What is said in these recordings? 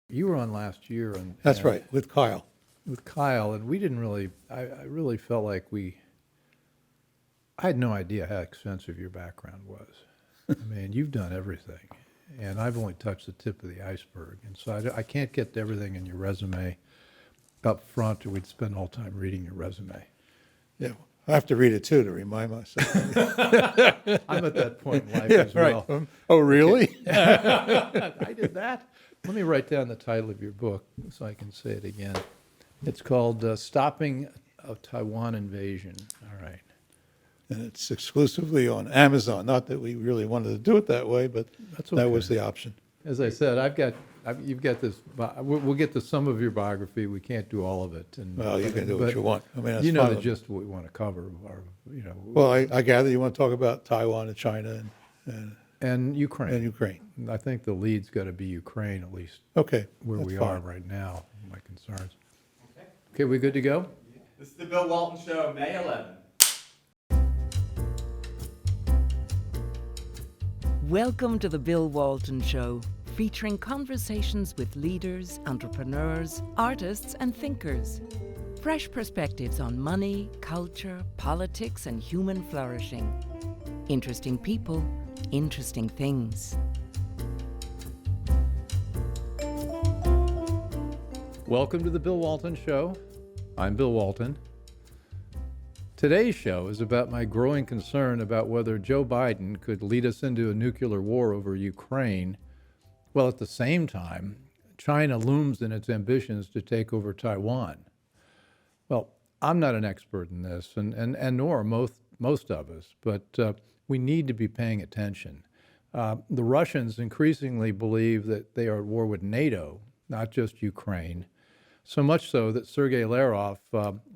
You were on last year That's right, with Kyle. with Kyle, and we didn't really, I really felt like I had no idea how extensive your background was. I mean, you've done everything, and I've only touched the tip of the iceberg. And so I can't get to everything in your resume up front, or we'd spend all time reading your resume. Yeah, I have to read it too to remind myself. I'm at that point in life Yeah, as right. well. Oh, really? I did that. Let me write down the title of your book so I can say it again. It's called Stopping a Taiwan Invasion. All right. And it's exclusively on Amazon. Not that we really wanted to do it that way, but That's that was okay. the option. As I said, you've got this. We'll get to some of your biography. We can't do all of it. And Well, you can do what but you want. I mean, that's you know fine the with me. gist of what we want to cover. Well, I gather you want to talk about Taiwan and China And Ukraine. and Ukraine. I think the lead's got to be Ukraine, at least Okay, where that's we fine. are right now. My concerns. Okay. Okay, we good to go? This is the Bill Walton Show, May 11th. Welcome to the Bill Walton Show, featuring conversations with leaders, entrepreneurs, artists, and thinkers. Fresh perspectives on money, culture, politics, and human flourishing. Interesting people, interesting things. Welcome to the Bill Walton Show. I'm Bill Walton. Today's show is about my growing concern about whether Joe Biden could lead us into a nuclear war over Ukraine, while at the same time, China looms in its ambitions to take over Taiwan. Well, I'm not an expert in this, and nor are most of us, but we need to be paying attention. The Russians increasingly believe that they are at war with NATO, not just Ukraine. So much so that Sergei Lavrov,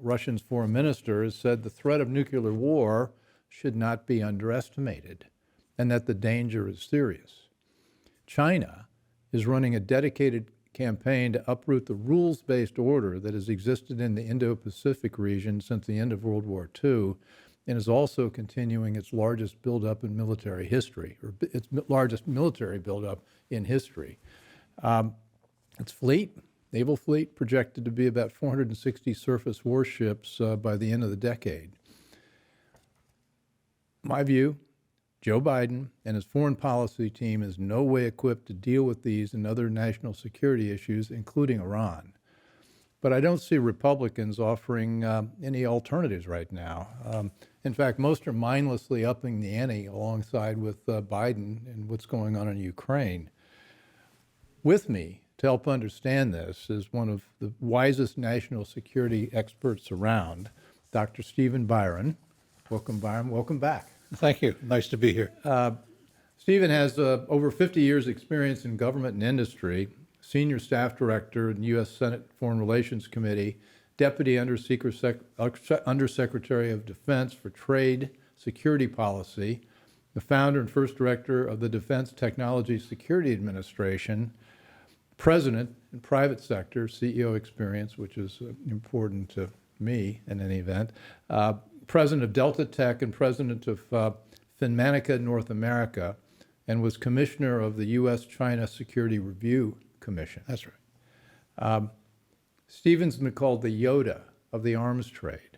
Russia's foreign minister, has said the threat of nuclear war should not be underestimated and that the danger is serious. China is running a dedicated campaign to uproot the rules-based order that has existed in the Indo-Pacific region since the end of World War II and is also continuing its largest buildup in military history, or its largest military buildup in history. Its fleet, naval fleet, projected to be about 460 surface warships by the end of the decade. My view, Joe Biden and his foreign policy team is no way equipped to deal with these and other national security issues, including Iran. But I don't see Republicans offering any alternatives right now. In fact, most are mindlessly upping the ante alongside with Biden and what's going on in Ukraine. With me to help understand this is one of the wisest national security experts around, Dr. Stephen Bryen. Welcome, Byron. Welcome back. Thank you. Nice to be here. Stephen has over 50 years' experience in government and industry, senior staff director in the U.S. Senate Foreign Relations Committee, deputy undersecretary of Defense for Trade Security Policy, the founder and first director of the Defense Technology Security Administration, president in private sector, CEO experience, which is important to me in any event, president of Delta Tech and president of Finmanica North America, and was commissioner of the U.S.-China Security Review Commission. That's right. Stephen's been called the Yoda of the arms trade.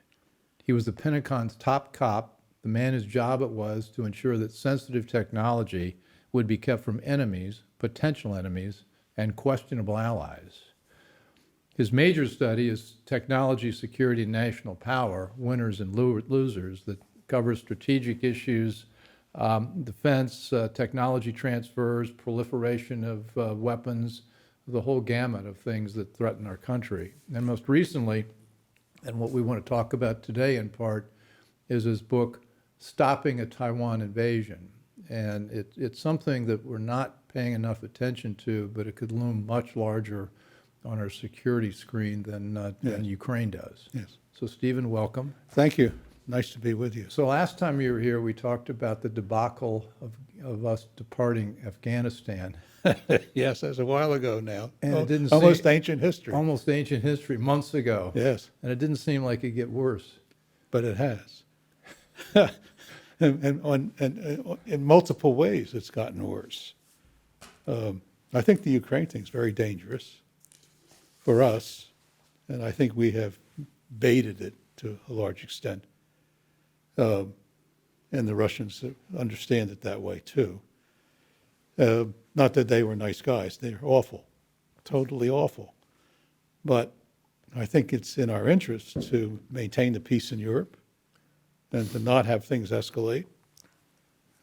He was the Pentagon's top cop, the man whose job it was to ensure that sensitive technology would be kept from enemies, potential enemies, and questionable allies. His major study is Technology, Security, and National Power, Winners and Losers, that covers strategic issues, defense, technology transfers, proliferation of weapons, the whole gamut of things that threaten our country. And most recently, and what we want to talk about today in part, is his book, Stopping a Taiwan Invasion. And it's something that we're not paying enough attention to, but it could loom much larger on our security screen than Ukraine does. Yes. So Stephen, welcome. Thank you. Nice to be with you. So last time you were here, we talked about the debacle of us departing Afghanistan. Yes, that's a while ago now. And it didn't almost seem- ancient history. Almost ancient history, months ago. Yes, And it didn't seem like it'd get worse. but it has. and in multiple ways, it's gotten worse. I think the Ukraine thing is very dangerous for us, and I think we have baited it to a large extent. And the Russians understand it that way too. Not that they were nice guys. They're awful, totally awful. But I think it's in our interest to maintain the peace in Europe and to not have things escalate,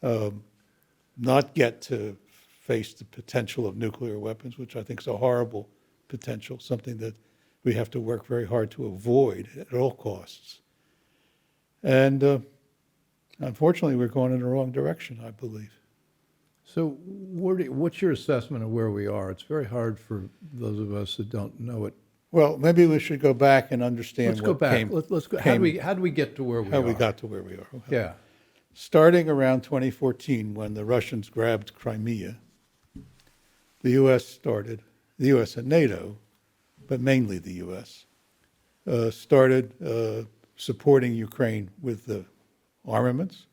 not get to face the potential of nuclear weapons, which I think is a horrible potential, something that we have to work very hard to avoid at all costs. And unfortunately, we're going in the wrong direction, I believe. So what's your assessment of where we are? It's very hard for those of us that don't know it. Well, maybe we should go back and understand Let's go what back. came. Let's go. came- How do we get to where we how are? we got to where we are. Yeah. Starting around 2014, when the Russians grabbed Crimea, the U.S. and NATO, but mainly the U.S., started supporting Ukraine with the armaments,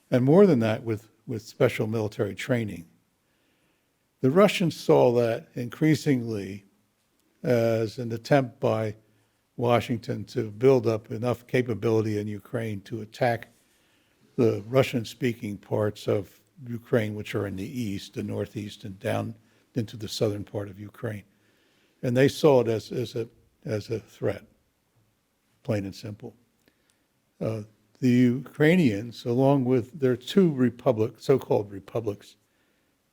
and more than that, with special military training. The Russians saw that increasingly as an attempt by Washington to build up enough capability in Ukraine to attack the Russian-speaking parts of Ukraine, which are in the east, the northeast, and down into the southern part of Ukraine. And they saw it as a threat, plain and simple. The Ukrainians, along with their two so-called republics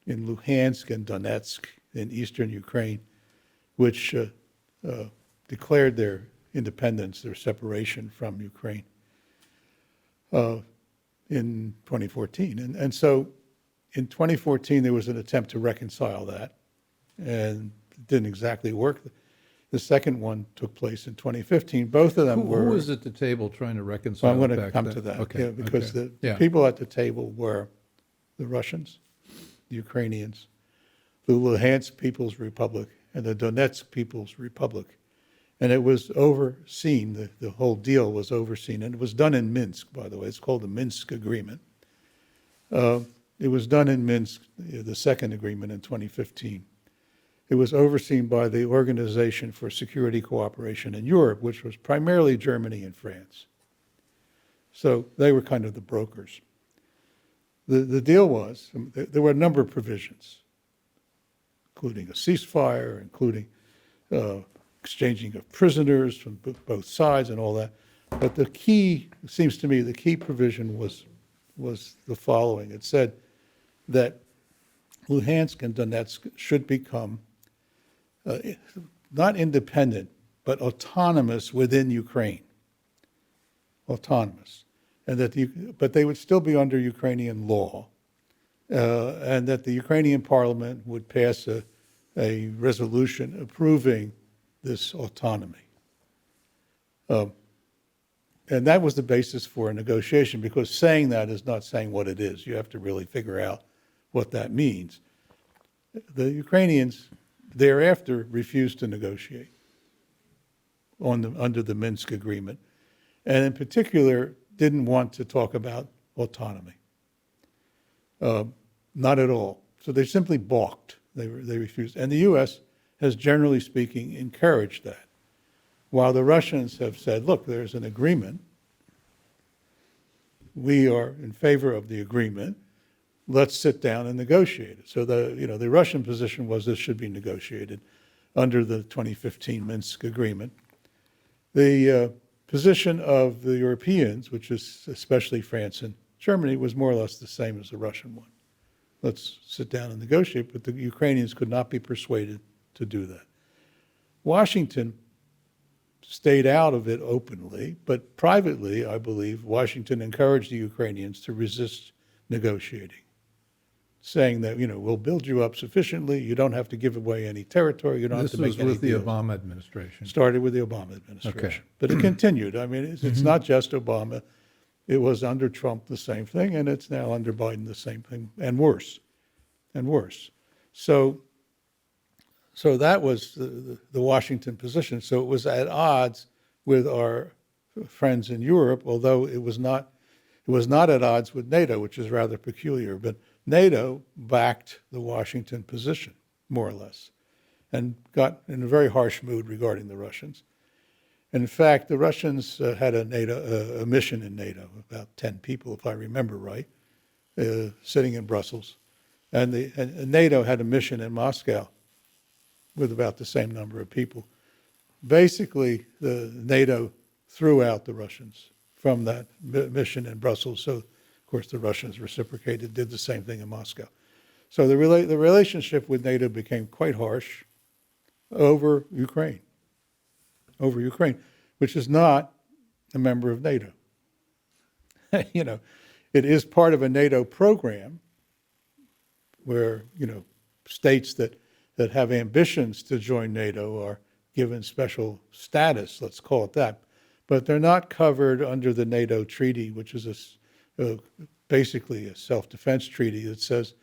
in Luhansk and Donetsk in eastern Ukraine, which declared their independence, their separation from Ukraine in 2014. And so in 2014, there was an attempt to reconcile that, and it didn't exactly work. The second one took place in 2015. Both of them were... Who was at the table trying to reconcile I'm it going to back come then? to that, Okay. yeah, because okay. the people at the table were the Russians, the Ukrainians, the Luhansk People's Republic, and the Donetsk People's Republic. And it was overseen, the whole deal was overseen, and it was done in Minsk, by the way. It's called the Minsk Agreement. It was done in Minsk, the second agreement in 2015. It was overseen by the Organization for Security Cooperation in Europe, which was primarily Germany and France. So they were kind of the brokers. The deal was, there were a number of provisions, including a ceasefire, including exchanging of prisoners from both sides and all that. But the key, it seems to me, the key provision was the following. It said that Luhansk and Donetsk should become not independent, but autonomous within Ukraine. Autonomous. And but they would still be under Ukrainian law. And that the Ukrainian parliament would pass a resolution approving this autonomy. And that was the basis for a negotiation, because saying that is not saying what it is. You have to really figure out what that means. The Ukrainians thereafter refused to negotiate under the Minsk agreement, and in particular didn't want to talk about autonomy. Not at all. So they simply balked. They refused. And the U.S. has, generally speaking, encouraged that. While the Russians have said, look, there's an agreement. We are in favor of the agreement. Let's sit down and negotiate it. So the Russian position was this should be negotiated under the 2015 Minsk agreement. The position of the Europeans, which is especially France and Germany, was more or less the same as the Russian one. Let's sit down and negotiate, but the Ukrainians could not be persuaded to do that. Washington stayed out of it openly, but privately, I believe, Washington encouraged the Ukrainians to resist negotiating, saying that, we'll build you up sufficiently, you don't have to give away any territory, you don't have to make any This was with the deals. Obama administration. Started with the Obama administration. Okay. But it continued. I mean, it's not just Obama. It was under Trump the same thing, and it's now under Biden the same thing, and worse, and worse. So that was the Washington position. So it was at odds with our friends in Europe, although it was not at odds with NATO, which is rather peculiar. But NATO backed the Washington position. more or less, and got in a very harsh mood regarding the Russians. And in fact, the Russians had a mission in NATO, about 10 people, if I remember right, sitting in Brussels. And NATO had a mission in Moscow with about the same number of people. Basically, the NATO threw out the Russians from that mission in Brussels. So, of course, the Russians reciprocated, did the same thing in Moscow. So the relationship with NATO became quite harsh over Ukraine, which is not a member of NATO. You know, it is part of a NATO program where, you know, states that have ambitions to join NATO are given special status, let's call it that, but they're not covered under the NATO treaty, which is basically a self-defense treaty that says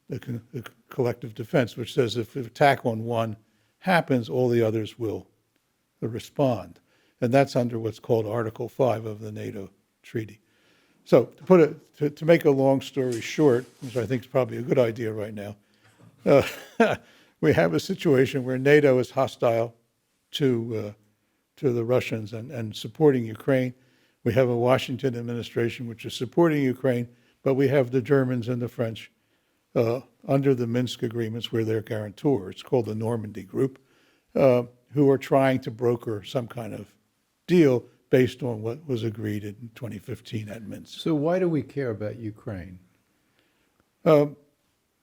the collective defense, which says if an attack on one happens, all the others will respond. And that's under what's called Article 5 of the NATO treaty. So to make a long story short, which I think is probably a good idea right now, we have a situation where NATO is hostile to the Russians and supporting Ukraine. We have a Washington administration which is supporting Ukraine, but we have the Germans and the French under the Minsk agreements where they're guarantors. It's called the Normandy Group, who are trying to broker some kind of deal based on what was agreed in 2015 at Minsk. So why do we care about Ukraine? I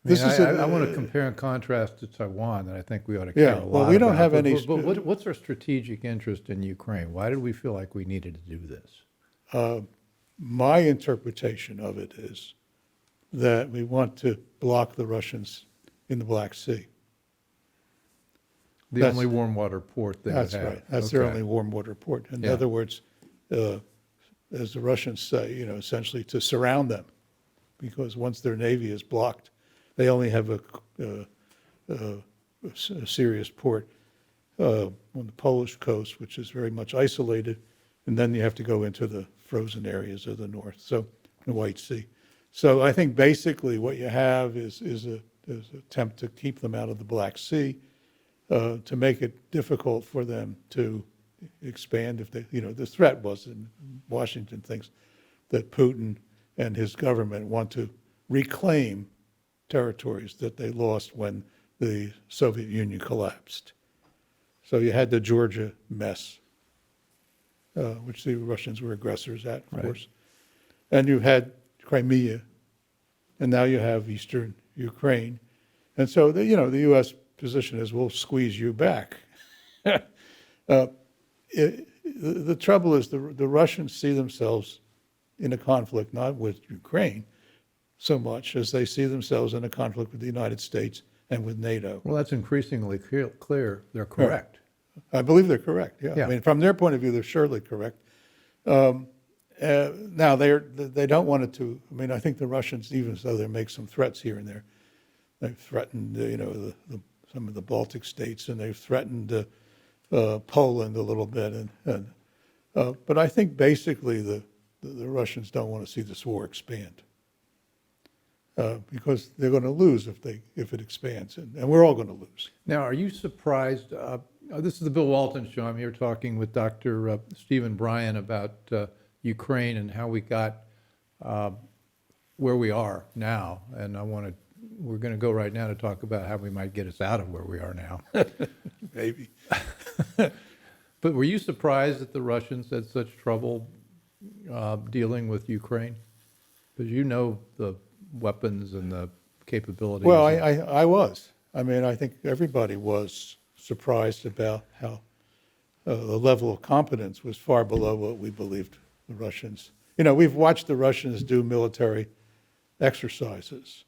want to compare and contrast to Taiwan, and I think we ought to care a lot. Well, we don't about. have any. But what's our strategic interest in Ukraine? Why did we feel like we needed to do this? My interpretation of it is that we want to block the Russians in the Black Sea. The only warm water port they That's would have. right. That's their only warm water port. In other words, as the Russians say, you know, essentially to surround them, because once their navy is blocked, they only have a serious port on the Polish coast, which is very much isolated, and then you have to go into the frozen areas of the north, so the White Sea. So I think basically what you have is an attempt to keep them out of the Black Sea, to make it difficult for them to expand. If they, you know, the threat was, and Washington thinks that Putin and his government want to reclaim territories that they lost when the Soviet Union collapsed. So you had the Georgia mess, which the Russians were aggressors at, of course. And you had Crimea, and now you have eastern Ukraine. And so, the U.S. position is, we'll squeeze you back. The trouble is the Russians see themselves in a conflict, not with Ukraine so much as they see themselves in a conflict with the United States and with NATO. Well, that's increasingly clear. They're correct. I believe they're correct, yeah. Yeah. I mean, from their point of view, they're surely correct. Now, they don't want it to, I mean, I think the Russians, even though they make some threats here and there, they've threatened, some of the Baltic states, and they've threatened Poland a little bit. But I think basically the Russians don't want to see this war expand. Because they're going to lose if it expands, and we're all going to lose. Now, are you surprised? This is the Bill Walton Show. I'm here talking with Dr. Stephen Bryen about Ukraine and how we got where we are now. And we're going to go right now to talk about how we might get us out of where we are now. Maybe. But were you surprised that the Russians had such trouble dealing with Ukraine? Because you know the weapons and the capabilities. Well, I was. I mean, I think everybody was surprised about how the level of competence was far below what we believed the Russians. We've watched the Russians do military exercises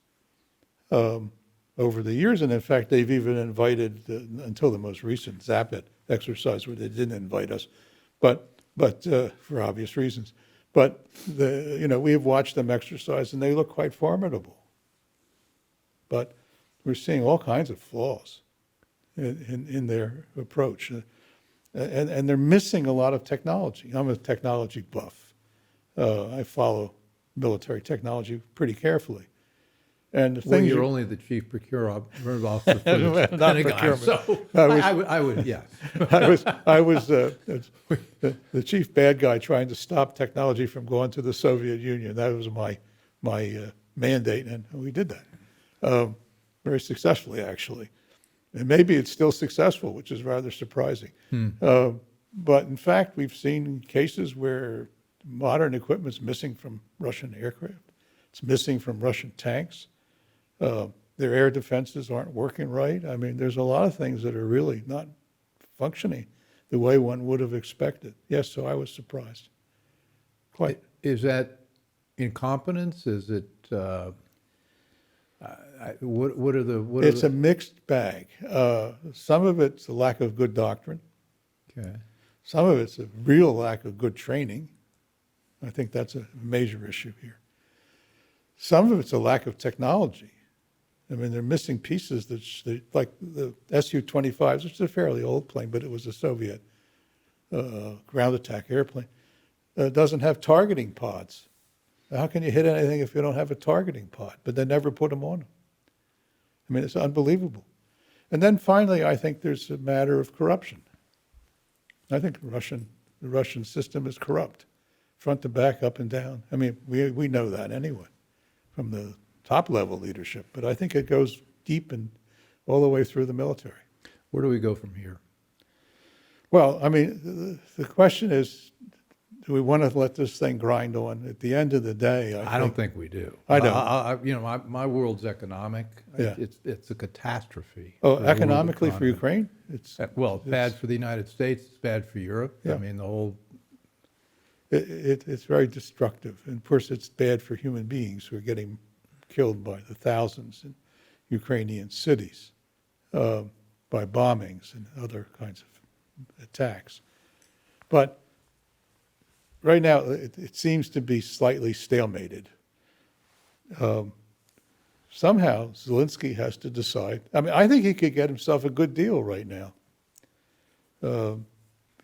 over the years, and in fact, they've even invited, until the most recent Zapad exercise, where they didn't invite us, but for obvious reasons. But we have watched them exercise, and they look quite formidable. But we're seeing all kinds of flaws in their approach, and they're missing a lot of technology. I'm a technology buff. I follow military technology pretty carefully, And the Well, things you're only the chief procurement officer for the Not Pentagon, procurement. so I would, yes. I was the chief bad guy trying to stop technology from going to the Soviet Union. That was my mandate, and we did that very successfully, actually. And maybe it's still successful, which is rather surprising. But in fact, we've seen cases where modern equipment's missing from Russian aircraft. It's missing from Russian tanks. Their air defenses aren't working right. I mean, there's a lot of things that are really not functioning the way one would have expected. Yes, so I was surprised. Quite. Is that incompetence? Is it, what are the, It's a mixed bag. Some of it's a lack of good doctrine. okay. Some of it's a real lack of good training. I think that's a major issue here. Some of it's a lack of technology. I mean, they're missing pieces like the Su-25s, which is a fairly old plane, but it was a Soviet ground attack airplane. Doesn't have targeting pods. How can you hit anything if you don't have a targeting pod? But they never put them on them. I mean, it's unbelievable. And then finally, I think there's a matter of corruption. I think the Russian system is corrupt, front to back, up and down. I mean, we know that anyway, from the top level leadership. But I think it goes deep and all the way through the military. Where do we go from here? Well, I mean, the question is, do we want to let this thing grind on? At the end of the day, I don't think we do. I don't. You know, my world's economic. Yeah. It's a catastrophe. Oh, for the world economically for economy. Ukraine, it's Well, it's bad for the United States. It's bad for Europe. Yeah. I mean, the whole. it's very destructive. And of course, it's bad for human beings who are getting killed by the thousands in Ukrainian cities by bombings and other kinds of attacks. But right now, it seems to be slightly stalemated. Somehow, Zelensky has to decide. I mean, I think he could get himself a good deal right now.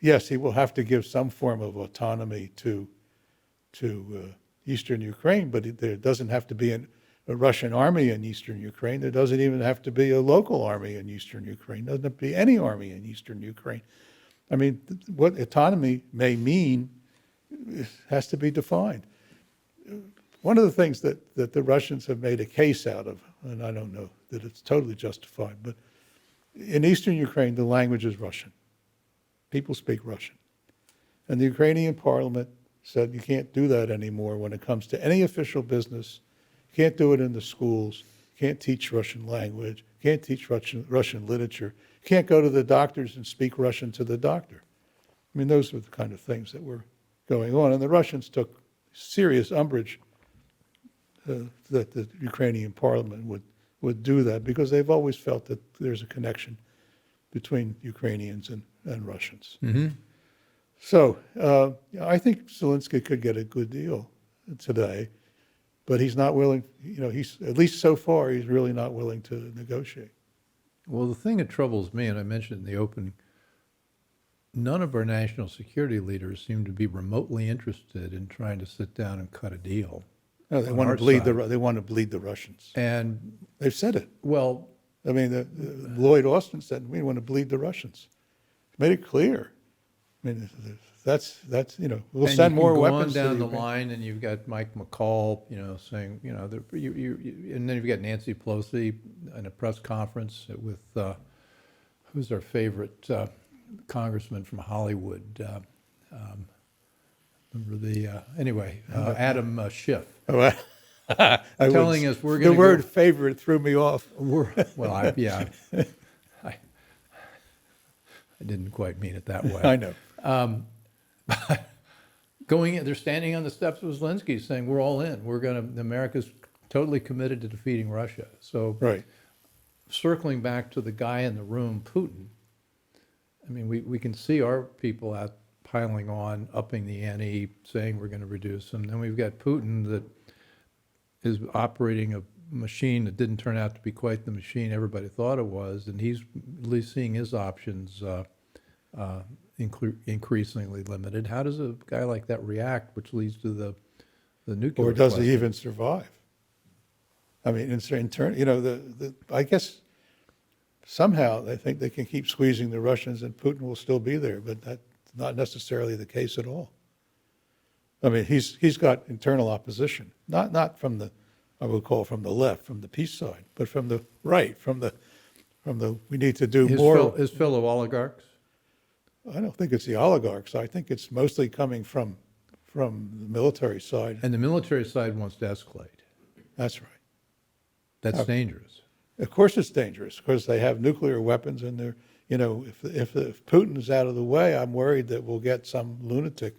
Yes, he will have to give some form of autonomy to Eastern Ukraine, but there doesn't have to be a Russian army in Eastern Ukraine. There doesn't even have to be a local army in Eastern Ukraine. There doesn't have to be any army in Eastern Ukraine. I mean, what autonomy may mean has to be defined. One of the things that the Russians have made a case out of, and I don't know that it's totally justified, but in Eastern Ukraine, the language is Russian. People speak Russian. And the Ukrainian parliament said you can't do that anymore when it comes to any official business. You can't do it in the schools. You can't teach Russian language. You can't teach Russian literature. You can't go to the doctors and speak Russian to the doctor. I mean, those were the kind of things that were going on. And the Russians took serious umbrage that the Ukrainian parliament would do that, because they've always felt that there's a connection between Ukrainians and Russians. Mm-hmm. So I think Zelensky could get a good deal today, but he's not willing, he's, at least so far, he's really not willing to negotiate. Well, the thing that troubles me, and I mentioned in the opening, none of our national security leaders seem to be remotely interested in trying to sit down and cut a deal. No, they on want our to bleed side. they want to bleed the Russians. And, They've said it. well, I mean, Lloyd Austin said, we want to bleed the Russians. Made it clear. I mean, that's we'll and send you more can go weapons on down to the Ukraine. line, and you've got Mike McCall, saying, and then you've got Nancy Pelosi in a press conference with who's our favorite congressman from Hollywood. Remember Adam Schiff, Oh, telling us we're the going to word favorite threw me off. I didn't quite mean it that way. I know. Going in, they're standing on the steps of Zelensky saying, we're all in. America's totally committed to defeating Russia. So Right. circling back to the guy in the room, Putin, I mean, we can see our people out piling on, upping the ante, saying we're going to reduce them. Then we've got Putin that is operating a machine that didn't turn out to be quite the machine everybody thought it was, and he's at least seeing his options increasingly limited. How does a guy like that react, which leads to the nuclear Or does question? he even survive? I mean, in turn, I guess somehow they think they can keep squeezing the Russians and Putin will still be there, but that's not necessarily the case at all. I mean, he's got internal opposition, not from the, I would call from the left, from the peace side, but from the right, from the we need to do more. His fellow oligarchs? I don't think it's the oligarchs. I think it's mostly coming from the military side. And the military side wants to escalate. That's right. That's dangerous. Of course it's dangerous because they have nuclear weapons and they're, if Putin is out of the way, I'm worried that we'll get some lunatic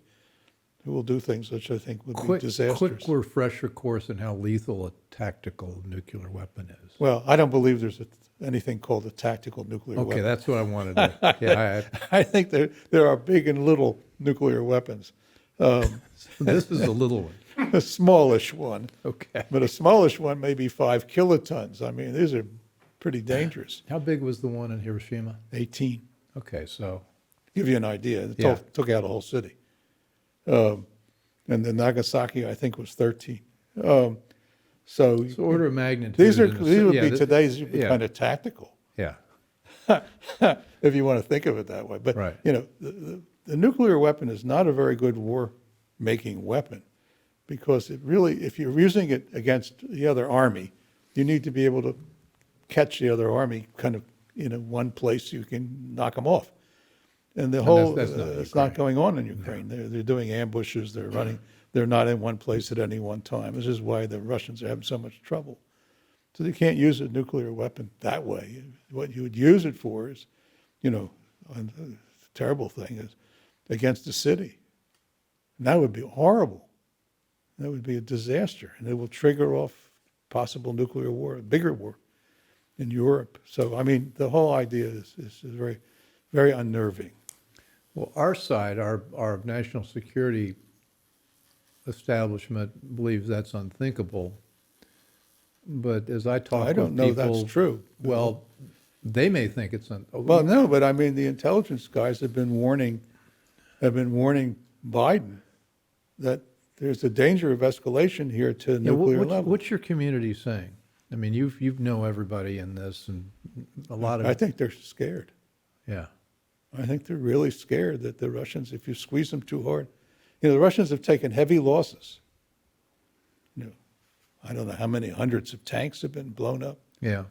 who will do things which I think would be disastrous. Quick refresher course on how lethal a tactical nuclear weapon is. Well, I don't believe there's anything called a tactical nuclear Okay, weapon. that's what I wanted to. Yeah, I think there are big and little nuclear weapons. this is a little one. A smallish one. Okay. But a smallish one may be 5 kilotons. I mean, these are pretty dangerous. How big was the one in Hiroshima? 18. Okay, so Give you an idea. It Yeah. took out a whole city. And then Nagasaki, I think, was 13. So order of magnitude. these in a- would yeah, be th- today's would be yeah. kind of tactical, Yeah, if you want to think of it that way. But Right. The nuclear weapon is not a very good war-making weapon because it really, if you're using it against the other army, you need to be able to catch the other army kind of in one place you can knock them off. And the whole, that's not it's Ukraine. not going on in Ukraine. They're doing ambushes, they're running, they're not in one place at any one time. This is why the Russians are having so much trouble. So they can't use a nuclear weapon that way. What you would use it for is, and the terrible thing is against a city. And that would be horrible. That would be a disaster. And it will trigger off possible nuclear war, a bigger war in Europe. So, I mean, the whole idea is very, very unnerving. well, our side, our national security establishment believes that's unthinkable. But as I talk I don't with know people, that's true. Well, they may think it's Well, no, but I mean, the intelligence guys have been warning Biden that there's a danger of escalation here to Yeah, nuclear what's, level. what's your community saying? I mean, you know everybody in this, and a lot of I think they're scared. yeah. I think they're really scared that the Russians, if you squeeze them too hard, the Russians have taken heavy losses. I don't know how many hundreds of tanks have been blown up, Yeah.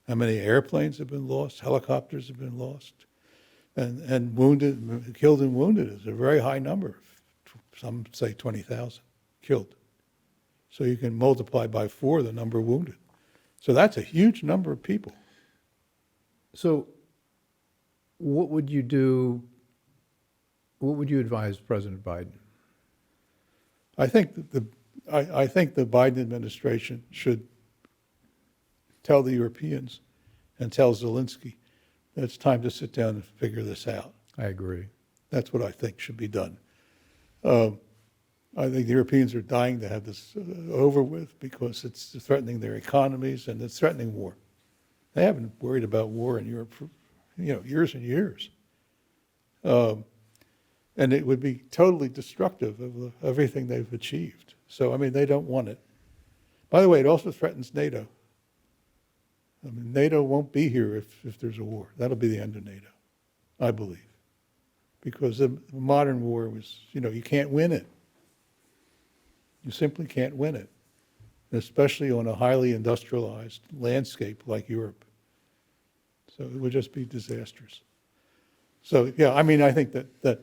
how many airplanes have been lost, helicopters have been lost, and wounded, killed and wounded is a very high number. Some say 20,000 killed. So you can multiply by 4 the number wounded. So that's a huge number of people. So what would you do? What would you advise President Biden? I think that I think the Biden administration should tell the Europeans and tell Zelensky that it's time to sit down and figure this out. I agree. That's what I think should be done. I think the Europeans are dying to have this over with because it's threatening their economies and it's threatening war. They haven't worried about war in Europe for years and years. And it would be totally destructive of everything they've achieved. So, I mean, they don't want it. By the way, it also threatens NATO. I mean, NATO won't be here if there's a war. That'll be the end of NATO, I believe. Because the modern war was, you can't win it. You simply can't win it, especially on a highly industrialized landscape like Europe. So it would just be disastrous. So, yeah, I mean, I think that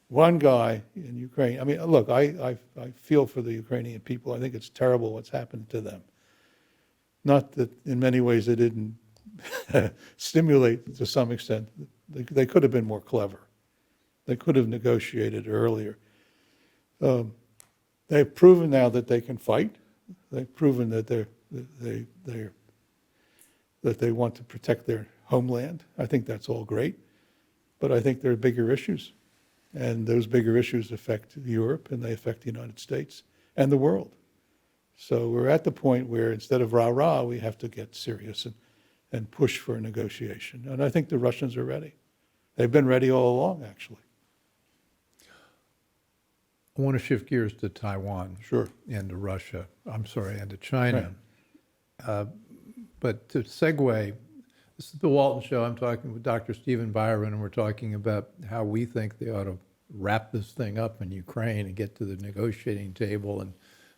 one guy in Ukraine, I mean, look, I feel for the Ukrainian people. I think it's terrible what's happened to them. Not that in many ways they didn't stimulate to some extent. They could have been more clever. They could have negotiated earlier. They've proven now that they can fight. They've proven that they want to protect their homeland. I think that's all great. But I think there are bigger issues. And those bigger issues affect Europe and they affect the United States and the world. So we're at the point where instead of rah-rah, we have to get serious and push for a negotiation. And I think the Russians are ready. They've been ready all along, actually. I want to shift gears to Taiwan. Sure. And to Russia. I'm sorry, and to China. But to segue, this is the Walton Show. I'm talking with Dr. Stephen Bryen, and we're talking about how we think they ought to wrap this thing up in Ukraine and get to the negotiating table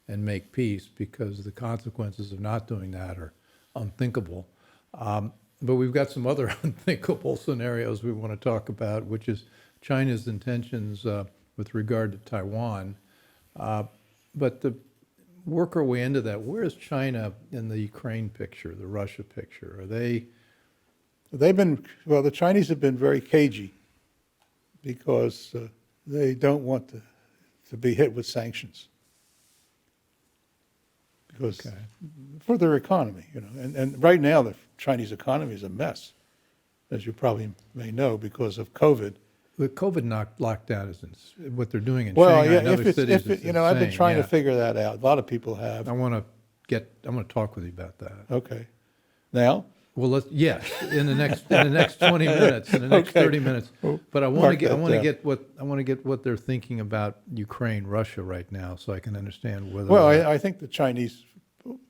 and make peace, because the consequences of not doing that are unthinkable. But we've got some other unthinkable scenarios we want to talk about, which is China's intentions with regard to Taiwan. But to work our way into that, where is China in the Ukraine picture, the Russia picture? Are they... The Chinese have been very cagey because they don't want to be hit with sanctions. Because for their economy, and right now the Chinese economy is a mess, as you probably may know, because of COVID. The COVID lockdown is what they're doing in Shanghai and other cities. I've been trying to figure that out. A lot of people have. I want to talk with you about that. Okay. Now? Well, in the next 20 minutes, in the next 30 minutes. But I want to get what they're thinking about Ukraine, Russia right now, so I can understand whether. Well, I think the Chinese,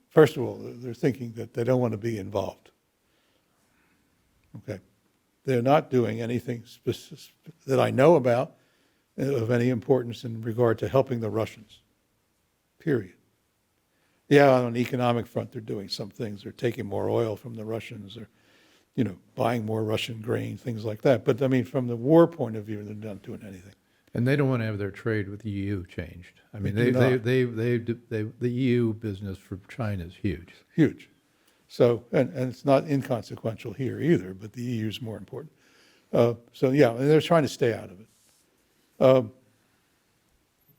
first of all, they're thinking that they don't want to be involved. Okay. They're not doing anything that I know about of any importance in regard to helping the Russians, period. Yeah, on an economic front, they're doing some things. They're taking more oil from the Russians, or, buying more Russian grain, things like that. But, from the war point of view, they're not doing anything. And they don't want to have their trade with the EU changed. The EU business for China is huge. Huge. So, and it's not inconsequential here either, but the EU is more important. And they're trying to stay out of it.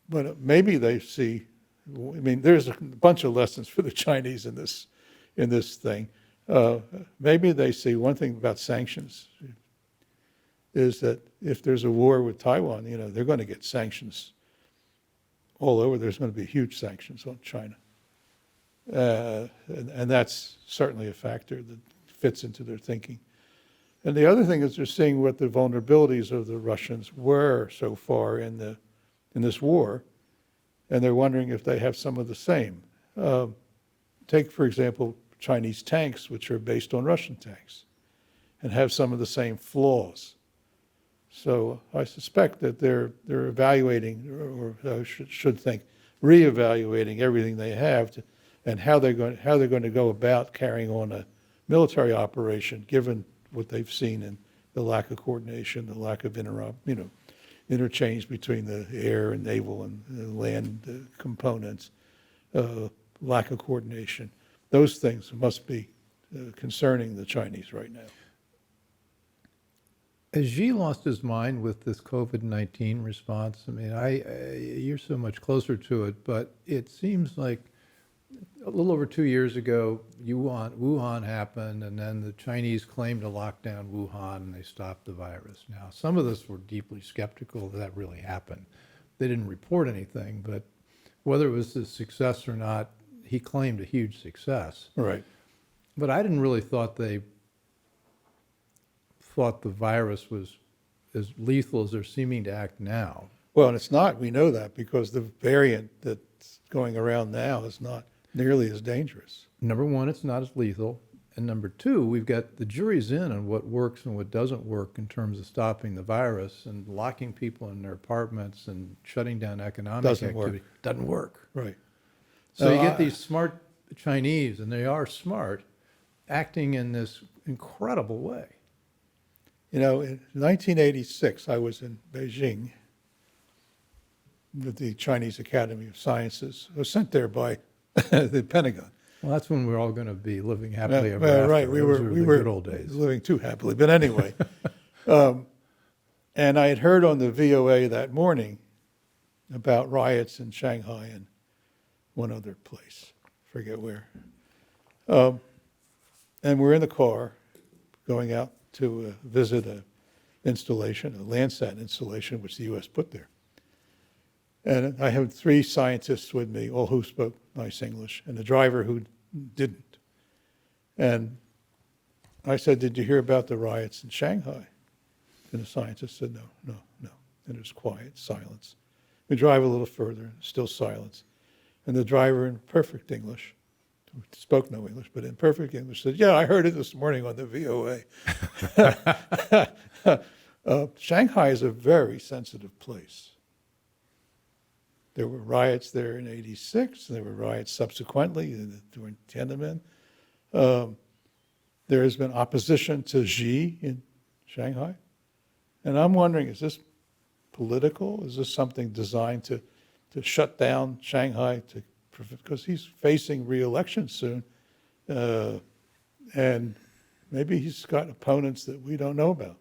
But maybe they see, there's a bunch of lessons for the Chinese in this thing. Maybe they see one thing about sanctions is that if there's a war with Taiwan, they're going to get sanctions all over. There's going to be huge sanctions on China. And that's certainly a factor that fits into their thinking. And the other thing is they're seeing what the vulnerabilities of the Russians were so far in this war, and they're wondering if they have some of the same. Take, for example, Chinese tanks, which are based on Russian tanks, and have some of the same flaws. So I suspect that they're evaluating, or should think, reevaluating everything they have and how they're going to go about carrying on a military operation, given what they've seen in the lack of coordination, the lack of interchange between the air and naval and the land components, lack of coordination. Those things must be concerning the Chinese right now. Has Xi lost his mind with this COVID-19 response? You're so much closer to it, but it seems like a little over 2 years ago, Wuhan happened, and then the Chinese claimed to lock down Wuhan, and they stopped the virus. Now, some of us were deeply skeptical that really happened. They didn't report anything, but whether it was a success or not, he claimed a huge success. Right. But I didn't really thought the virus was as lethal as they're seeming to act now. Well, and it's not. We know that because the variant that's going around now is not nearly as dangerous. Number one, it's not as lethal. And number two, we've got the jury's in on what works and what doesn't work in terms of stopping the virus, and locking people in their apartments and shutting down economic activity. Doesn't work. Right. So you get these smart Chinese, and they are smart, acting in this incredible way. In 1986, I was in Beijing with the Chinese Academy of Sciences. I was sent there by the Pentagon. Well, that's when we're all going to be living happily ever after. Right, we were the good old days. Living too happily. But anyway, and I had heard on the VOA that morning about riots in Shanghai and one other place, forget where. And we're in the car going out to visit a installation, a Landsat installation, which the U.S. put there. And I had 3 scientists with me, all who spoke nice English, and a driver who didn't. And I said, "Did you hear about the riots in Shanghai?" And the scientist said, no. And it was quiet, silence. We drive a little further, still silence. And the driver, in perfect English, who spoke no English, but in perfect English, said, "Yeah, I heard it this morning on the VOA." Shanghai is a very sensitive place. There were riots there in '86. There were riots subsequently during Tiananmen. There has been opposition to Xi in Shanghai. And I'm wondering, is this political? Is this something designed to shut down Shanghai because he's facing re-election soon, and maybe he's got opponents that we don't know about.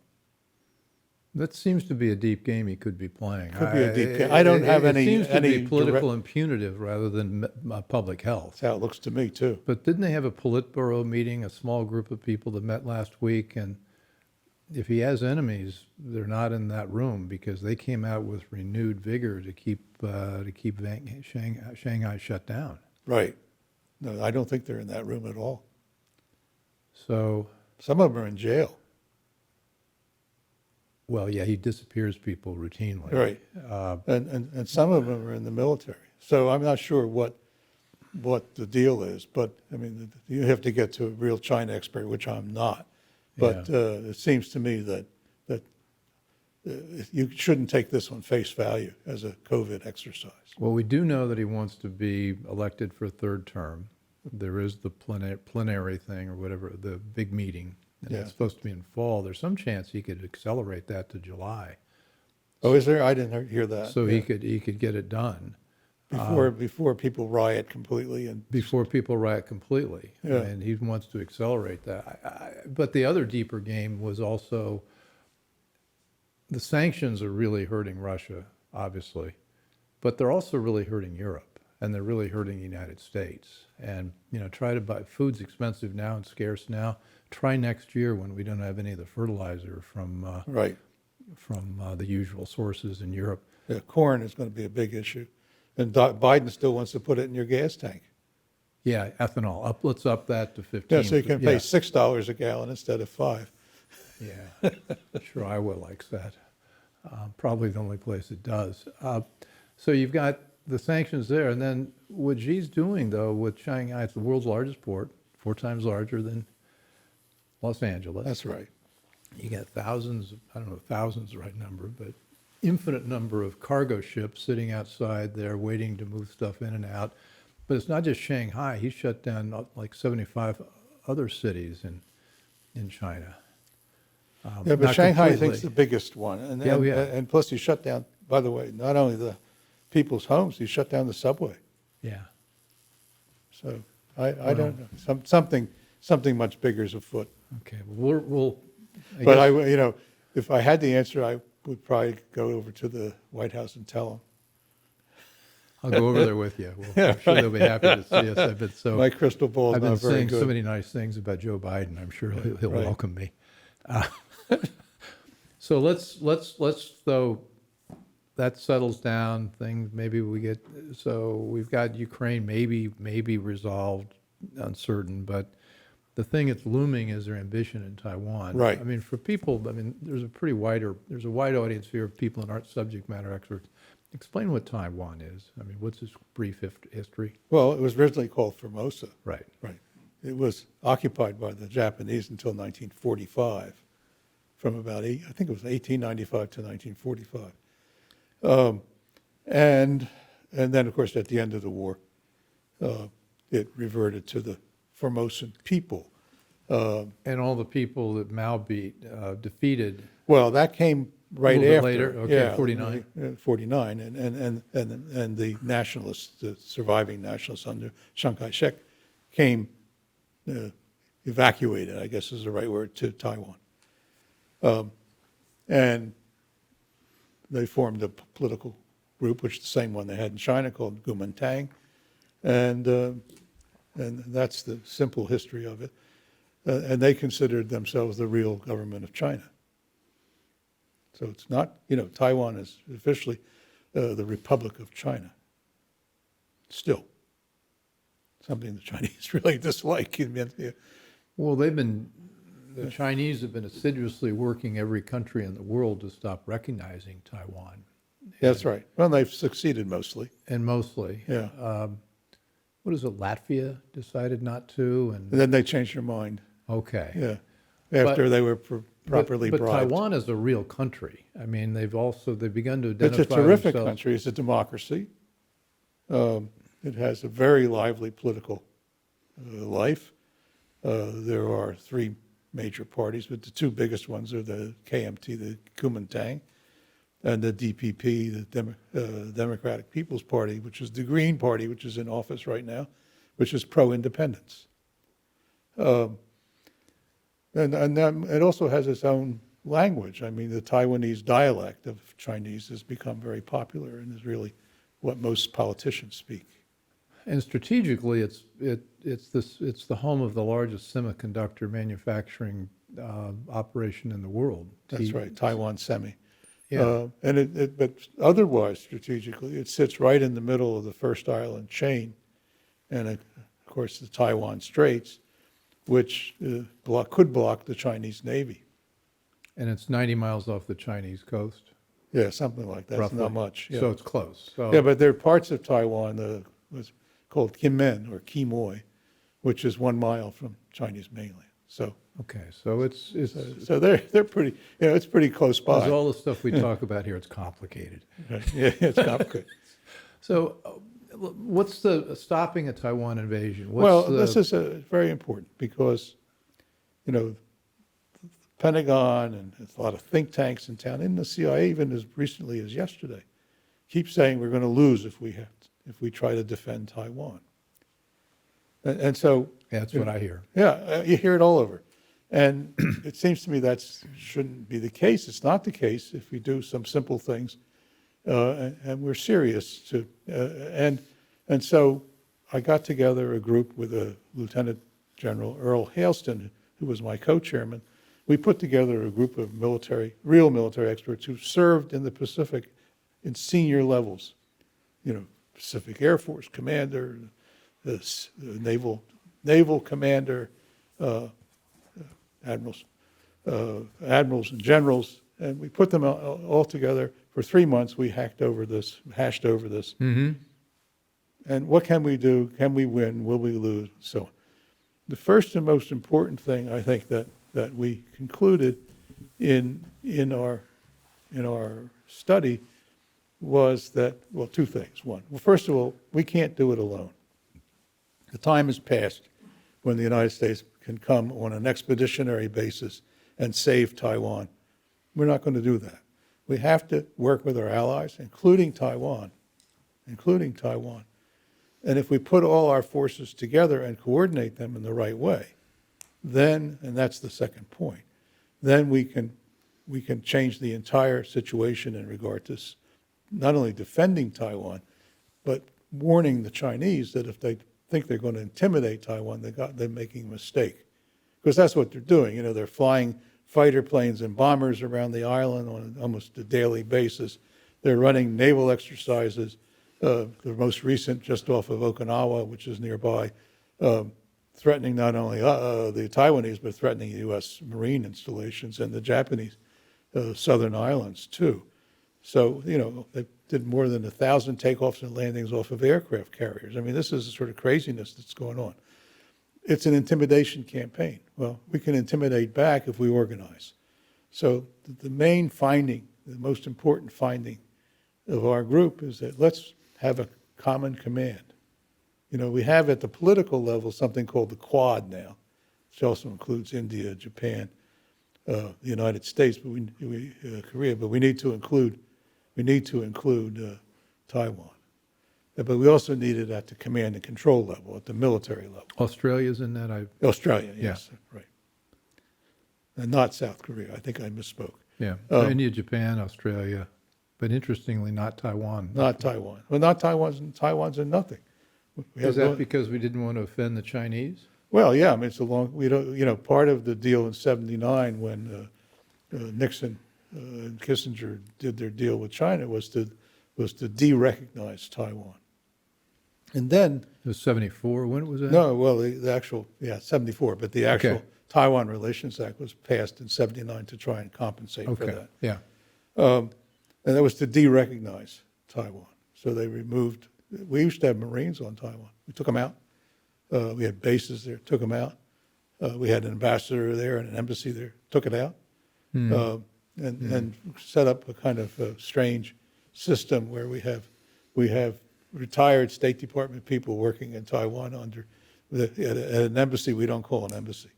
That seems to be a deep game he could be playing. Could be a deep game. I don't have any. It seems to be political direct, and punitive rather than public health. That's how it looks to me too. But didn't they have a Politburo meeting, a small group of people that met last week? And if he has enemies, they're not in that room because they came out with renewed vigor to keep Shanghai shut down. Right. No, I don't think they're in that room at all. So some of them are in jail. Well, yeah, he disappears people routinely. Right. And some of them are in the military. So I'm not sure what the deal is, but I mean, you have to get to a real China expert, which I'm not. But it seems to me that you shouldn't take this on face value as a COVID exercise. Well, we do know that he wants to be elected for a third term. There is the plenary thing or whatever, the big meeting. And it's supposed to be in fall. There's some chance he could accelerate that to July. Oh, is there? I didn't hear that. So he could get it done before people riot completely and before people riot completely. Yeah. And he wants to accelerate that. But the other deeper game was also the sanctions are really hurting Russia, obviously, but they're also really hurting Europe and they're really hurting the United States. And try to buy food's expensive now and scarce now. Try next year when we don't have any of the fertilizer from the usual sources in Europe. Yeah, corn is going to be a big issue, and Biden still wants to put it in your gas tank. Yeah, ethanol. Let's up that to 15. Yeah, so you can pay $6 a gallon instead of $5. Yeah, sure, Iowa likes that. Probably the only place it does. So you've got the sanctions there, and then what Xi's doing though with Shanghai, it's the world's largest port, 4 times larger than Los Angeles. That's right. You got thousands, I don't know if thousands is the right number, but infinite number of cargo ships sitting outside there waiting to move stuff in and out. But it's not just Shanghai. He shut down like 75 other cities in China. Yeah, but Shanghai, I think, is the biggest one. And plus he shut down, by the way, not only the people's homes, he shut down the subway. Yeah. So I don't know. Something much bigger is afoot. Okay. Well, we'll But if I had the answer, I would probably go over to the White House and tell them. I'll go over there with you. I'm sure they'll be happy to see us. My crystal ball is I've been not very saying good. so many nice things about Joe Biden. I'm sure he'll Right. welcome me. So let's though that settles down. Things maybe we've got Ukraine maybe resolved, uncertain, but the thing that's looming is their ambition in Taiwan. Right. I mean, for people, there's a wide audience here of people and art subject matter experts. Explain what Taiwan is. I mean, what's its brief history? Well, it was originally called Formosa. Right. Right. It was occupied by the Japanese until 1945, from about I think it was 1895 to 1945, and then of course at the end of the war, it reverted to the Formosan people. And all the people that Mao defeated. Well, that came right A little bit after. later, okay, yeah, 49. 49, and the nationalists, the surviving nationalists under Chiang Kai-shek, came evacuated, I guess is the right word, to Taiwan, and they formed a political group, which is the same one they had in China, called Kuomintang, and that's the simple history of it. And they considered themselves the real government of China. So it's not, Taiwan is officially the Republic of China. Still, something the Chinese really dislike. Well, the Chinese have been assiduously working every country in the world to stop recognizing Taiwan. That's right. Well, they've succeeded mostly. And mostly. Yeah. what is it, Latvia decided not to, And and then they changed their mind. okay. Yeah, after they were properly but bribed. Taiwan is a real country. I mean, they've begun to It's identify a terrific themselves. country. It's a democracy. It has a very lively political life. There are three major parties, but the two biggest ones are the KMT, the Kuomintang, and the DPP, the Democratic People's Party, which is the Green Party, which is in office right now, which is pro-independence. And it also has its own language. I mean, the Taiwanese dialect of Chinese has become very popular and is really what most politicians speak. And strategically, it's the home of the largest semiconductor manufacturing operation in the world. That's right, Taiwan Semi. Yeah. But otherwise, strategically, it sits right in the middle of the first island chain, and of course the Taiwan Straits, which could block the Chinese Navy. And it's 90 miles off the Chinese coast, Yeah, something like that. It's roughly. not much. Yeah. So it's close. So, Yeah, but there are parts of Taiwan was called Kinmen or Quemoy, which is 1 mile from Chinese mainland. So okay, so it's they're pretty. It's pretty close by. as all the stuff we talk about here, it's complicated. Yeah, it's complicated. So, what's the stopping a Taiwan invasion? This is very important because, Pentagon and there's a lot of think tanks in town, and the CIA even as recently as yesterday, keep saying we're going to lose if we try to defend Taiwan. And so Yeah, that's what I hear. yeah, you hear it all over. And it seems to me that shouldn't be the case. It's not the case if we do some simple things and we're serious. And so I got together a group with Lieutenant General Earl Hailston, who was my co-chairman. We put together a group of real military experts who served in the Pacific in senior levels. Pacific Air Force commander, the naval commander, admirals and generals, and we put them all together for 3 months. We hashed over this. Mm-hmm. And what can we do? Can we win? Will we lose? So on. The first and most important thing I think that we concluded in our study was that, well, two things. One, well, first of all, we can't do it alone. The time has passed when the United States can come on an expeditionary basis and save Taiwan. We're not going to do that. We have to work with our allies, including Taiwan. And if we put all our forces together and coordinate them in the right way, then, and that's the second point, then we can change the entire situation in regard to not only defending Taiwan, but warning the Chinese that if they think they're going to intimidate Taiwan, they're making a mistake. Because that's what they're doing. They're flying fighter planes and bombers around the island on almost a daily basis. They're running naval exercises. The most recent just off of Okinawa, which is nearby, threatening not only the Taiwanese, but threatening U.S. Marine installations and the Japanese southern islands too. So, they did more than 1,000 takeoffs and landings off of aircraft carriers. I mean, this is the sort of craziness that's going on. It's an intimidation campaign. Well, we can intimidate back if we organize. So the main finding, the most important finding of our group is that let's have a common command. We have at the political level something called the Quad now, which also includes India, Japan, the United States, but Korea. But we need to include Taiwan. But we also need it at the command and control level, at the military level. Australia's in that. Australia, yes, right. And not South Korea. I think I misspoke. Yeah, India, Japan, Australia, but interestingly, not Taiwan. Not Taiwan. Well, not Taiwan's in nothing. Is that because we didn't want to offend the Chinese? Well, yeah. I mean, it's a long. We don't. Part of the deal in '79 when Nixon and Kissinger did their deal with China was to de-recognize Taiwan. And then It was 74. When was that? no, well, the actual 74, but the actual Okay. Taiwan Relations Act was passed in '79 to try and compensate for Okay. that. Yeah. And that was to de-recognize Taiwan. So they removed we used to have Marines on Taiwan. We took them out. We had bases there, took them out. We had an ambassador there and an embassy there, took it out. And set up a kind of strange system where we have retired State Department people working in Taiwan at an embassy we don't call an embassy.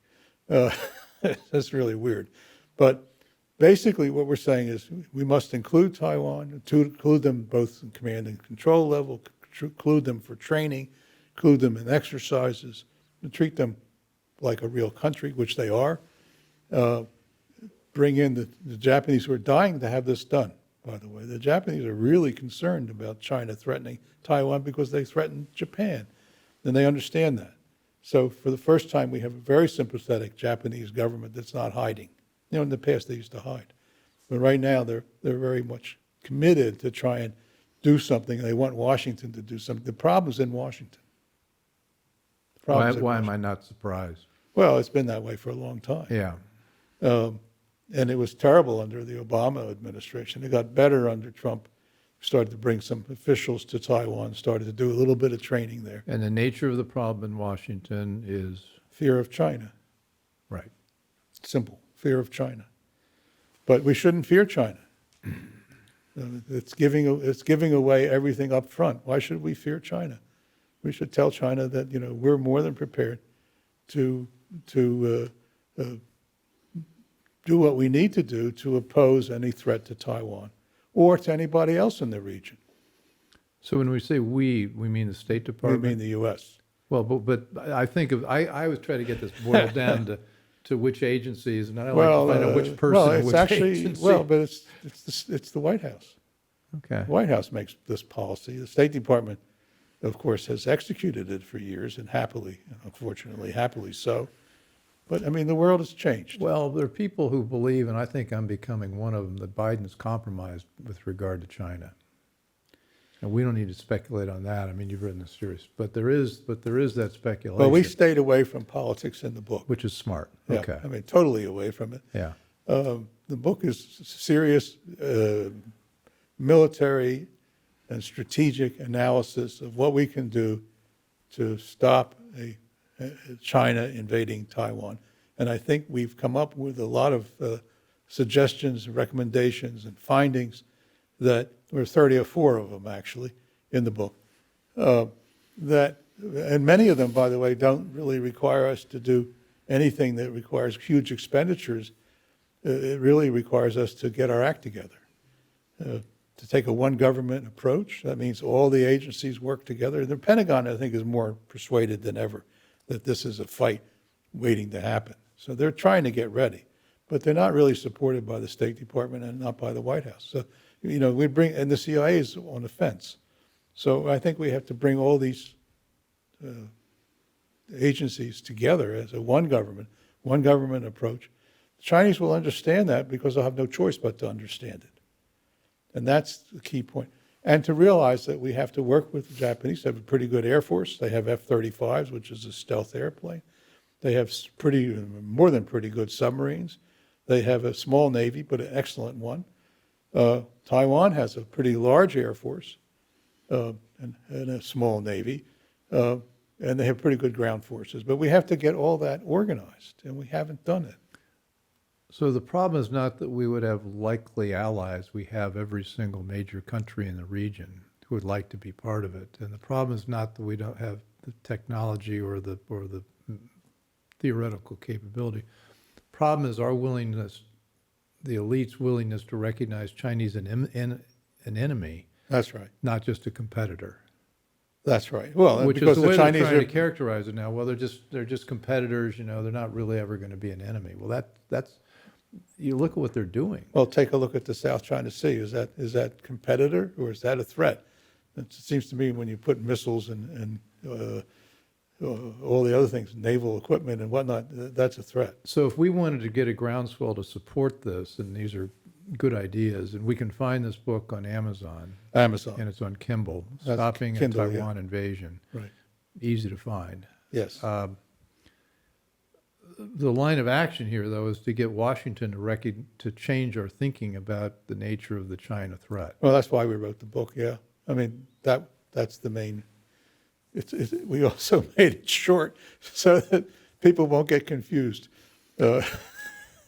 That's really weird. But basically what we're saying is we must include Taiwan, to include them both in command and control level, include them for training, include them in exercises, and treat them like a real country, which they are. Bring in the Japanese, who are dying to have this done, by the way. The Japanese are really concerned about China threatening Taiwan because they threatened Japan, and they understand that. So for the first time, we have a very sympathetic Japanese government that's not hiding. You know, in the past, they used to hide. But right now, they're very much committed to try and do something. They want Washington to do something. The problem's in Washington. Why am I not surprised? Well, it's been that way for a long time. Yeah. And it was terrible under the Obama administration. It got better under Trump. Started to bring some officials to Taiwan, started to do a little bit of training there. And the nature of the problem in Washington is? Fear of China. Right. Simple. Fear of China. But we shouldn't fear China. It's giving away everything up front. Why should we fear China? We should tell China that, we're more than prepared to do what we need to do to oppose any threat to Taiwan or to anybody else in the region. So when we say we mean the State We Department? mean the U.S. Well, but I think I always try to get this boiled down to which agencies, and I like to find out which person and which agency. But it's the White House. Okay. The White House makes this policy. The State Department, of course, has executed it for years, and unfortunately, happily so. But, the world has changed. Well, there are people who believe, and I think I'm becoming one of them, that Biden's compromised with regard to China. And we don't need to speculate on that. You've written a series, but there is that speculation. Well, we stayed away from politics in the book. Which is smart. Yeah, Okay. totally away from it. Yeah. The book is serious military and strategic analysis of what we can do to stop China invading Taiwan. And I think we've come up with a lot of suggestions, recommendations, and findings that there are 30 or 4 of them, actually, in the book. And many of them, by the way, don't really require us to do anything that requires huge expenditures. It really requires us to get our act together, to take a one government approach. That means all the agencies work together. The Pentagon, I think, is more persuaded than ever that this is a fight waiting to happen. So they're trying to get ready, but they're not really supported by the State Department and not by the White House. So, and the CIA is on the fence. So I think we have to bring all these agencies together as a one government approach. The Chinese will understand that because they'll have no choice but to understand it. And that's the key point. And to realize that we have to work with the Japanese. They have a pretty good Air Force. They have F-35s, which is a stealth airplane. They have more than pretty good submarines. They have a small Navy, but an excellent one. Taiwan has a pretty large Air Force and a small Navy. And they have pretty good ground forces. But we have to get all that organized, and we haven't done it. So the problem is not that we would have likely allies. We have every single major country in the region who would like to be part of it. And the problem is not that we don't have the technology or the theoretical capability. The problem is our willingness, the elite's willingness to recognize Chinese an enemy. That's right. Not just a competitor. That's right. Well, which because is the way Chinese they're trying to characterize it now. Well, they're just competitors. They're not really ever going to be an enemy. Well, that's you look at what they're doing. Well, take a look at the South China Sea. Is that competitor or is that a threat? It seems to me when you put missiles and all the other things, naval equipment and whatnot, that's a threat. So if we wanted to get a groundswell to support this, and these are good ideas, and we can find this book on Amazon. And it's on Kindle, Stopping a Taiwan Invasion. Right. Easy to find. Yes. The line of action here, though, is to get Washington to change our thinking about the nature of the China threat. Well, that's why we wrote the book, yeah. That's the main. We also made it short so that people won't get confused. Here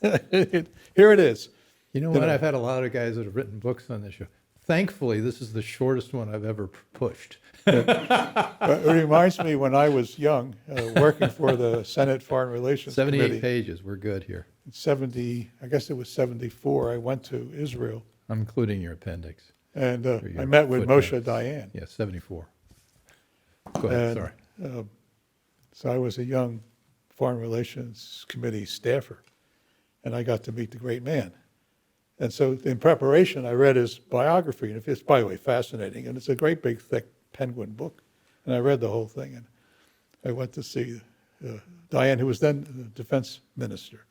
it is. You know what? I've had a lot of guys that have written books on this show. Thankfully, this is the shortest one I've ever pushed. It reminds me when I was young, working for the Senate Foreign Relations 78 Committee. pages. We're good here. 70, I guess it was 74. I went to Israel, I'm including your appendix. and your I met with footnotes. Moshe Dayan. Yeah, 74. Go ahead, And, sorry. So I was a young Foreign Relations Committee staffer, and I got to meet the great man. And so in preparation, I read his biography, and it's, by the way, fascinating, and it's a great big thick Penguin book. And I read the whole thing, and I went to see Diane, who was then the defense minister.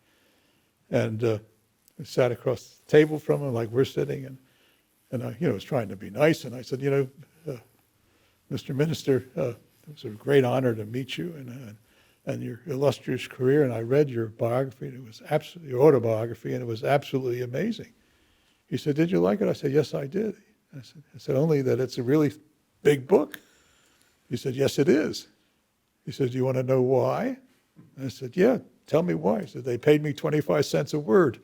And I sat across the table from him like we're sitting, and I was trying to be nice, and I said, Mr. Minister, it was a great honor to meet you and your illustrious career, and I read your biography, and it was absolutely, your autobiography, and it was absolutely amazing. He said, did you like it? I said, yes, I did. I said, only that it's a really big book. He said, yes, it is. He said, do you want to know why? I said, yeah, tell me why. He said, they paid me 25 cents a word.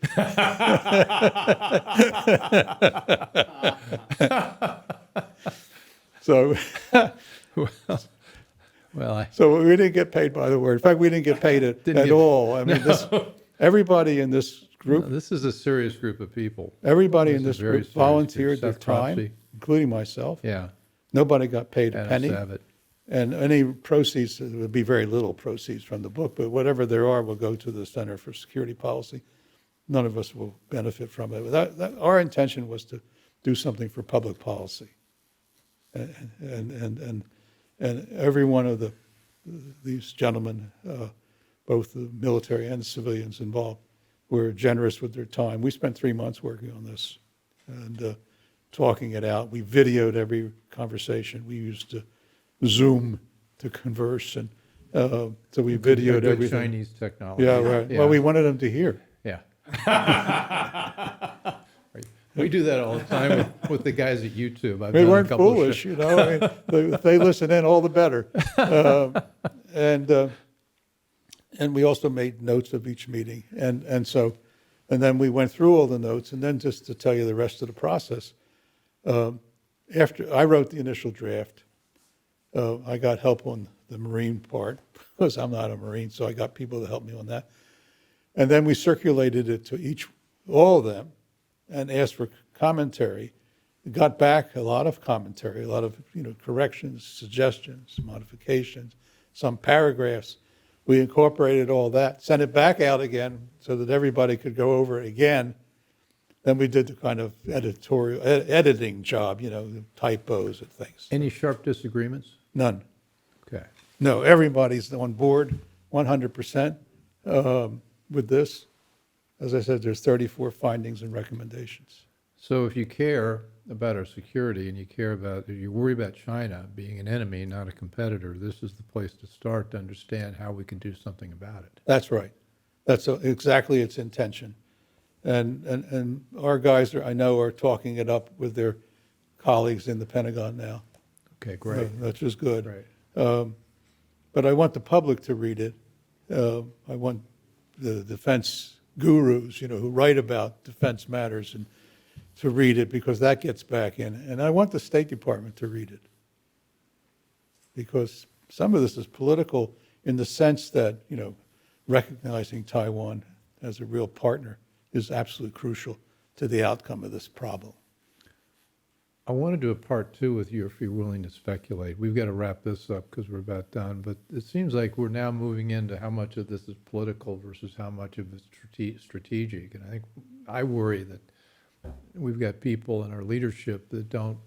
So, so we didn't get paid by the word. In fact, we didn't get paid at all. I mean, everybody in this group, No, this is a serious group of people. everybody in This this is very group serious. volunteered their Seth time, Tropsy. including myself. Yeah. Nobody got paid a Adam penny. Savitt. And any proceeds, there would be very little proceeds from the book, but whatever there are will go to the Center for Security Policy. None of us will benefit from it. Our intention was to do something for public policy. And every one of these gentlemen, both the military and civilians involved, were generous with their time. We spent 3 months working on this and talking it out. We videoed every conversation. We used Zoom to converse, and so we videoed Good everything. Chinese technology. Yeah, right. Yeah. Well, we wanted them to hear. Yeah. We do that all the time with the guys at YouTube. I've They done a weren't couple of foolish, I mean, if they listen in, all the better. And we also made notes of each meeting, and then we went through all the notes, and then just to tell you the rest of the process, after I wrote the initial draft, I got help on the Marine part because I'm not a Marine, so I got people to help me on that. And then we circulated it to all of them, and asked for commentary. Got back a lot of commentary, a lot of corrections, suggestions, modifications, some paragraphs. We incorporated all that, sent it back out again so that everybody could go over it again. Then we did the kind of editing job, the typos and things. Any sharp disagreements? None. Okay. No, everybody's on board 100% with this. As I said, there's 34 findings and recommendations. So if you care about our security and you worry about China being an enemy, not a competitor, this is the place to start to understand how we can do something about it. That's right. That's exactly its intention. And our guys, I know, are talking it up with their colleagues in the Pentagon now. Okay, great. Which is good. Great. But I want the public to read it. I want the defense gurus, who write about defense matters, and to read it, because that gets back in. And I want the State Department to read it, because some of this is political in the sense that, recognizing Taiwan as a real partner is absolutely crucial to the outcome of this problem. I want to do a part 2 with you if you're willing to speculate. We've got to wrap this up because we're about done, but it seems like we're now moving into how much of this is political versus how much of it's strategic. And I worry that we've got people in our leadership that don't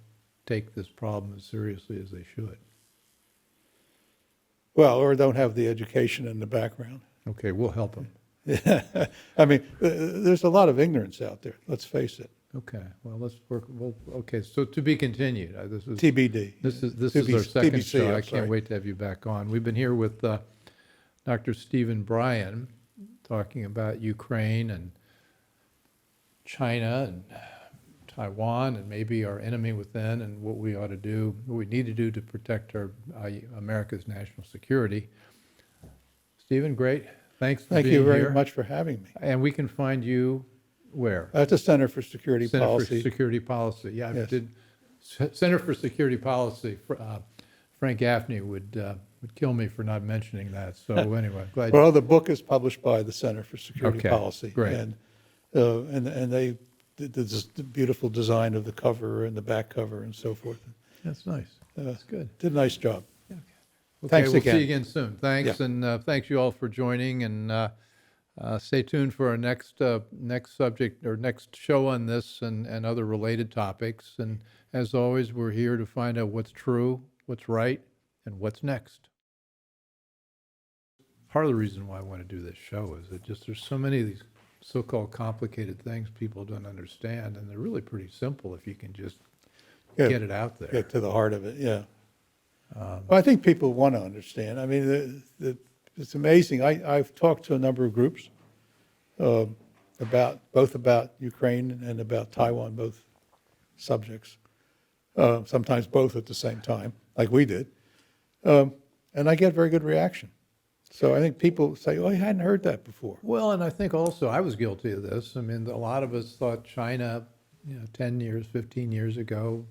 take this problem as seriously as they should. Well, or don't have the education and the background. Okay, we'll help them. I mean, there's a lot of ignorance out there, let's face it. Okay, well, let's work. Well, okay, so to be continued. This is TBD. This is our second TBC, show. I'm I sorry. can't wait to have you back on. We've been here with Dr. Stephen Bryen talking about Ukraine and China and Taiwan and maybe our enemy within, and what we ought to do, what we need to do to protect our America's national security. Stephen, great. Thanks for Thank being you very here. much for having me. And we can find you where? At the Center for Security Center Policy. for Security Policy. Yeah, Yes. Center for Security Policy. Frank Gaffney would kill me for not mentioning that. So anyway, glad. Well, the book is published by the Center for Security Okay, Policy. great. And they did the beautiful design of the cover and the back cover and so forth. That's nice. That's good. Did a nice job. Okay, Thanks we'll again. see you again soon. Thanks, Yeah. and thanks you all for joining. And stay tuned for our next subject or next show on this and other related topics. And as always, we're here to find out what's true, what's right, and what's next. Part of the reason why I want to do this show is that just there's so many of these so-called complicated things people don't understand, and they're really pretty simple if you can just get it out there. Get to the heart of it, yeah. Well, I think people want to understand. I mean, it's amazing. I've talked to a number of groups about Ukraine and about Taiwan, both subjects, sometimes both at the same time, like we did. And I get very good reaction. So I think people say, oh, I hadn't heard that before. Well, and I think also I was guilty of this. I mean, a lot of us thought China, 10 years, 15 years ago,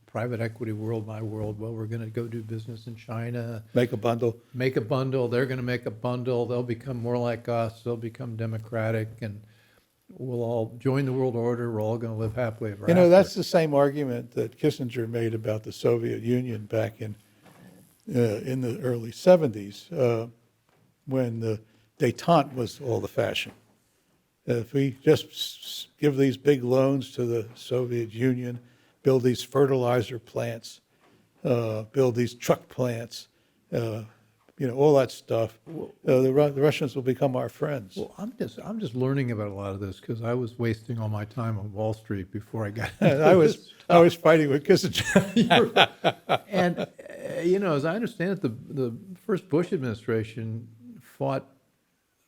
private equity world, my world, well, we're going to go do business in China. Make a bundle. Make a bundle. They're going to make a bundle. They'll become more like us. They'll become democratic, and we'll all join the world order. We're all going to live happily ever after. That's the same argument that Kissinger made about the Soviet Union back in the early 70s, when the détente was all the fashion. If we just give these big loans to the Soviet Union, build these fertilizer plants, build these truck plants, all that stuff, the Russians will become our friends. Well, I'm just learning about a lot of this because I was wasting all my time on Wall Street before I got into I this. was fighting with Kissinger. And as I understand it, the first Bush administration fought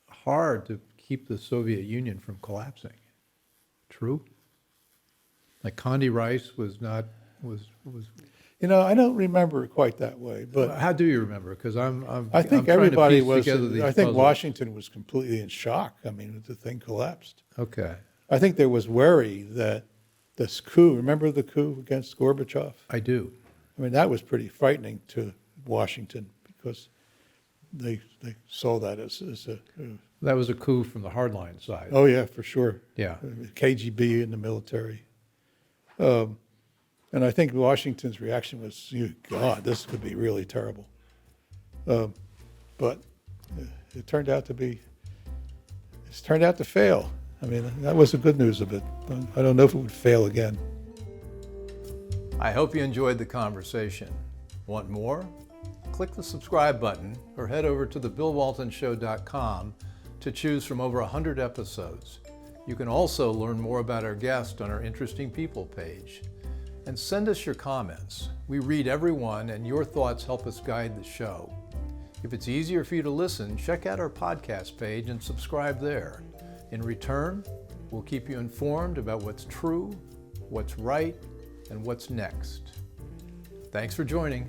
hard to keep the Soviet Union from collapsing. True? Like Condi Rice was. I don't remember it quite that way, but How do you remember? Because I I'm think trying everybody to piece was. together these I think puzzles. Washington was completely in shock. I mean, the thing collapsed. Okay, I think there was worry that this coup. Remember the coup against Gorbachev? I do. I mean, that was pretty frightening to Washington because they saw that as a. That was a coup from the hardline side. Oh yeah, for sure. Yeah. KGB in the military. And I think Washington's reaction was, God, this could be really terrible. But it turned out to fail. I mean, that was the good news of it. I don't know if it would fail again. I hope you enjoyed the conversation. Want more? Click the subscribe button or head over to thebillwaltonshow.com to choose from over 100 episodes. You can also learn more about our guest on our Interesting People page. And send us your comments. We read every one, and your thoughts help us guide the show. If it's easier for you to listen, check out our podcast page and subscribe there. In return, we'll keep you informed about what's true, what's right, and what's next. Thanks for joining.